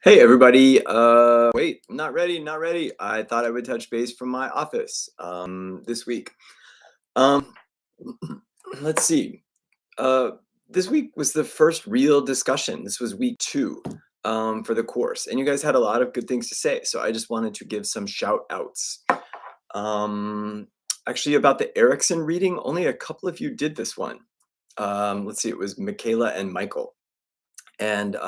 Hey everybody. Wait, not ready. I thought I would touch base from my office this week. Um let's see. Uh this week was the first real discussion. This was week 2 for the course. And you guys had a lot of good things to say. So I just wanted to give some shout outs. Um Actually about the Erickson reading, only a couple of you did this one. Let's see, it was Michaela and Michael. And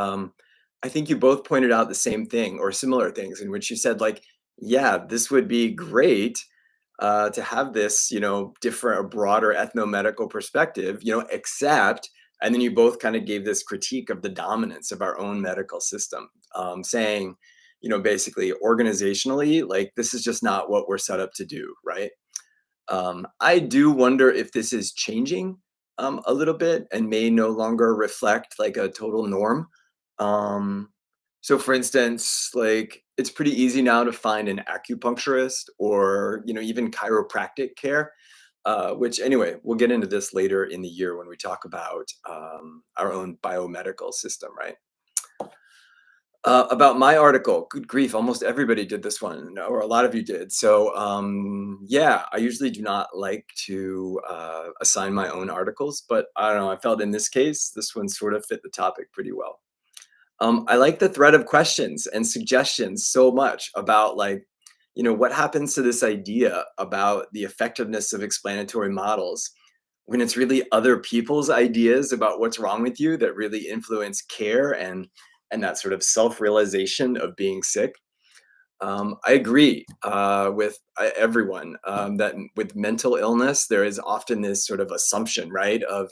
I think you both pointed out the same thing or similar things in which you said, like, yeah, this would be great to have this, different or broader ethnomedical perspective, except, and then you both kind of gave this critique of the dominance of our own medical system, saying, basically organizationally, like, this is just not what we're set up to do, right? I do wonder if this is changing a little bit and may no longer reflect like a total norm. Um, so, for instance, like it's pretty easy now to find an acupuncturist or even chiropractic care. Which anyway, we'll get into this later in the year when we talk about our own biomedical system, right? About my article, good grief, almost everybody did this one, or a lot of you did. So, yeah, I usually do not like to assign my own articles, but I don't know. I felt in this case, this one sort of fit the topic pretty well. I like the thread of questions and suggestions so much about, like, what happens to this idea about the effectiveness of explanatory models when it's really other people's ideas about what's wrong with you that really influence care and that sort of self-realization of being sick. I agree with everyone that with mental illness, there is often this sort of assumption, right, of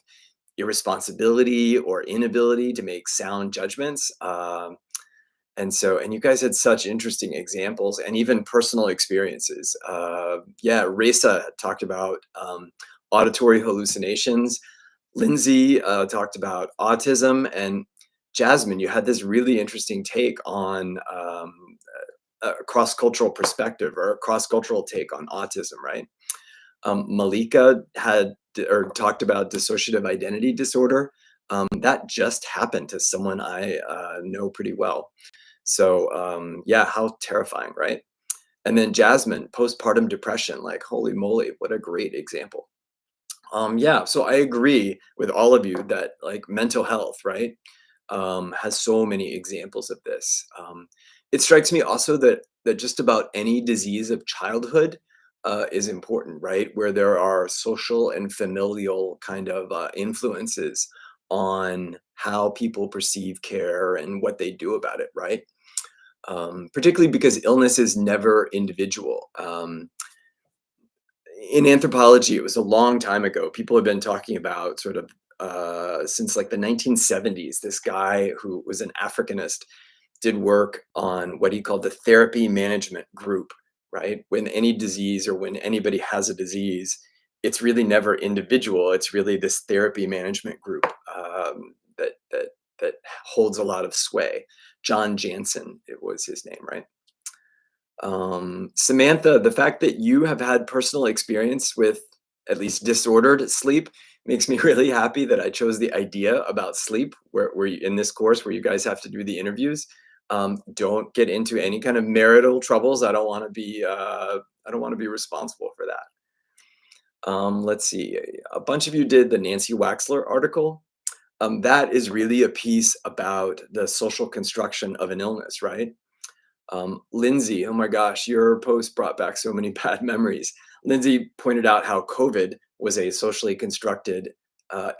irresponsibility or inability to make sound judgments. And you guys had such interesting examples and even personal experiences. Yeah, Resa talked about auditory hallucinations. Lindsay talked about autism, and Jasmine, you had this really interesting take on a cross-cultural perspective or a cross-cultural take on autism, right? Malika had or talked about dissociative identity disorder. That just happened to someone I know pretty well. So yeah, how terrifying, right? And then Jasmine, postpartum depression, like holy moly, what a great example. Yeah, so I agree with all of you that like mental health, right, has so many examples of this. It strikes me also that just about any disease of childhood is important, right, where there are social and familial kind of influences on how people perceive care and what they do about it, right? Particularly because illness is never individual. In anthropology, it was a long time ago. People have been talking about sort of since like the 1970s. This guy who was an Africanist did work on what he called the therapy management group, right? When any disease or when anybody has a disease, it's really never individual. It's really this therapy management group that holds a lot of sway. John Jansen, it was his name, right? Samantha, the fact that you have had personal experience with at least disordered sleep makes me really happy that I chose the idea about sleep where you, in this course where you guys have to do the interviews. Don't get into any kind of marital troubles. I don't want to be responsible for that. Let's see. A bunch of you did the Nancy Waxler article. That is really a piece about the social construction of an illness, right? Lindsay, oh my gosh, your post brought back so many bad memories. Lindsay pointed out how COVID was a socially constructed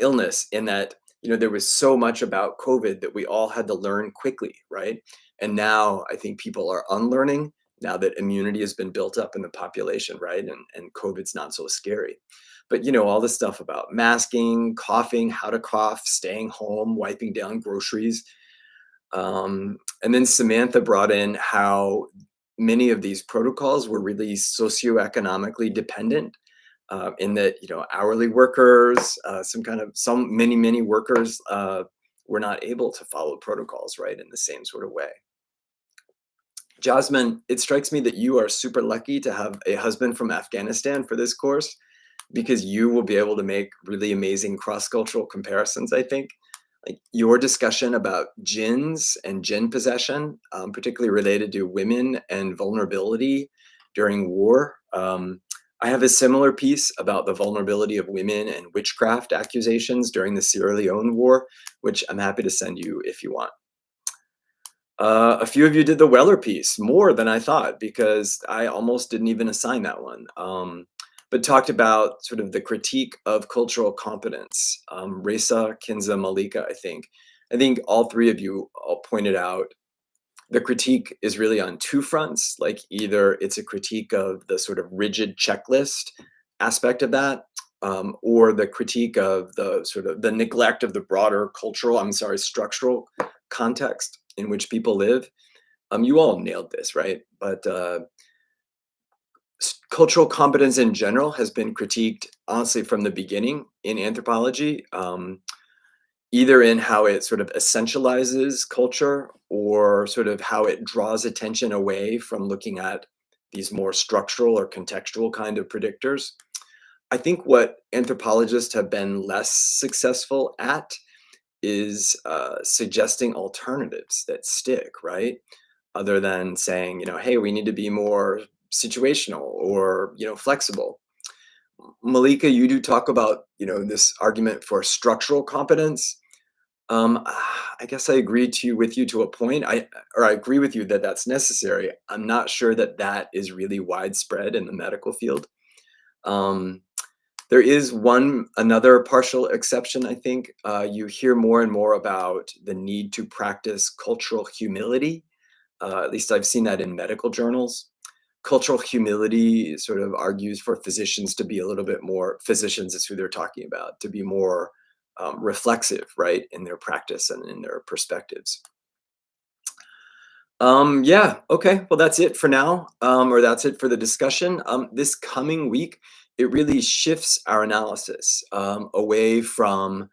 illness, in that there was so much about COVID that we all had to learn quickly, right? And now I think people are unlearning now that immunity has been built up in the population, right? And COVID's not so scary. But all the stuff about masking, coughing, how to cough, staying home, wiping down groceries, and then Samantha brought in how many of these protocols were really socioeconomically dependent, in that hourly workers, some many workers were not able to follow protocols, right, in the same sort of way. Jasmine, it strikes me that you are super lucky to have a husband from Afghanistan for this course, because you will be able to make really amazing cross-cultural comparisons, I think. Like your discussion about jinns and jinn possession, particularly related to women and vulnerability during war. I have a similar piece about the vulnerability of women and witchcraft accusations during the Sierra Leone War, which I'm happy to send you if you want. A few of you did the Weller piece, more than I thought, because I almost didn't even assign that one. But talked about sort of the critique of cultural competence. Reza, Kinza, Malika, I think. I think all three of you all pointed out the critique is really on two fronts. Like either it's a critique of the sort of rigid checklist aspect of that, or the critique of the sort of the neglect of the broader cultural, I'm sorry, structural context in which people live. You all nailed this, right? But cultural competence in general has been critiqued, honestly, from the beginning in anthropology, either in how it sort of essentializes culture or sort of how it draws attention away from looking at these more structural or contextual kind of predictors. I think what anthropologists have been less successful at is suggesting alternatives that stick, right? Other than saying, hey, we need to be more situational or, flexible. Malika, you do talk about, this argument for structural competence. I guess I agree with you to a point. I agree with you that that's necessary. I'm not sure that that is really widespread in the medical field. Um, there is another partial exception, I think. You hear more and more about the need to practice cultural humility. At least I've seen that in medical journals. Cultural humility sort of argues for physicians to be a little bit more, physicians is who they're talking about, to be more reflexive, right, in their practice and in their perspectives. Yeah, okay. Well, that's it for now, or that's it for the discussion. This coming week, it really shifts our analysis away from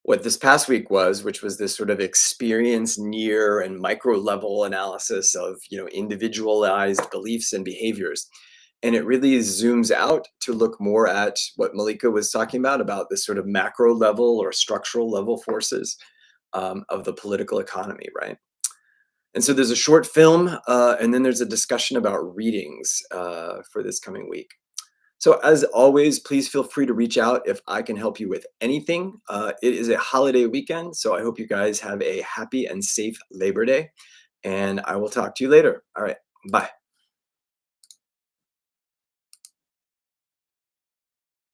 what this past week was, which was this sort of experience near and micro level analysis of individualized beliefs and behaviors. And it really zooms out to look more at what Malika was talking about this sort of macro level or structural level forces of the political economy, right? And so there's a short film, and then there's a discussion about readings for this coming week. So as always, please feel free to reach out if I can help you with anything. It is a holiday weekend, so I hope you guys have a happy and safe Labor Day, and I will talk to you later. All right, bye.